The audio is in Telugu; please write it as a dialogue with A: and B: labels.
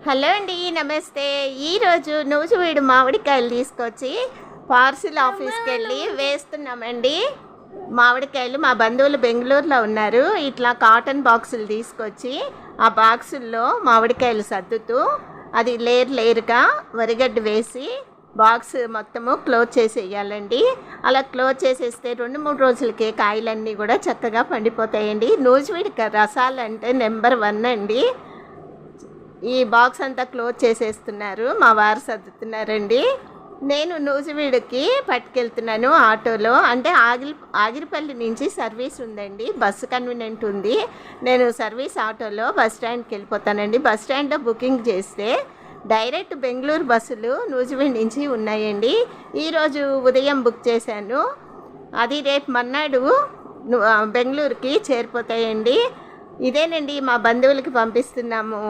A: హలో అండి, నమస్తే. ఈరోజు నూజివీడు మామిడికాయలు తీసుకొచ్చి పార్సిల్ ఆఫీస్కి వెళ్ళి వేస్తున్నామండి. మామిడికాయలు మా బంధువులు బెంగళూరులో ఉన్నారు. ఇట్లా కాటన్ బాక్సులు తీసుకొచ్చి ఆ బాక్సుల్లో మామిడికాయలు సర్దుతూ అది లేరుగా వరిగడ్డ వేసి బాక్స్ మొత్తము క్లోజ్ చేసేయాలండి. అలా క్లోజ్ చేసేస్తే 2-3 రోజులకే కాయలన్నీ కూడా చక్కగా పండిపోతాయండి. నూజివీడి రసాలు అంటే నెంబర్ 1 అండి. ఈ బాక్స్ అంతా క్లోజ్ చేసేస్తున్నారు, మా వారు సర్దుతున్నారండి. నేను నూజివీడుకి పట్టుకెళ్తున్నాను ఆటోలో. అంటే ఆగిరిపల్లి నుంచి సర్వీస్ ఉందండి, బస్సు కన్వీనియంట్ ఉంది. నేను సర్వీస్ ఆటోలో బస్ స్టాండ్కి వెళ్ళిపోతానండి. బస్ స్టాండ్లో బుకింగ్ చేస్తే డైరెక్ట్ బెంగళూరు బస్సులు నూజివీడు నుంచి ఉన్నాయండి. ఈరోజు ఉదయం బుక్ చేశాను, అది రేపు మన్నాడు బెంగళూరుకి చేరిపోతాయండి. ఇదేనండి మా బంధువులకి పంపిస్తున్నాము.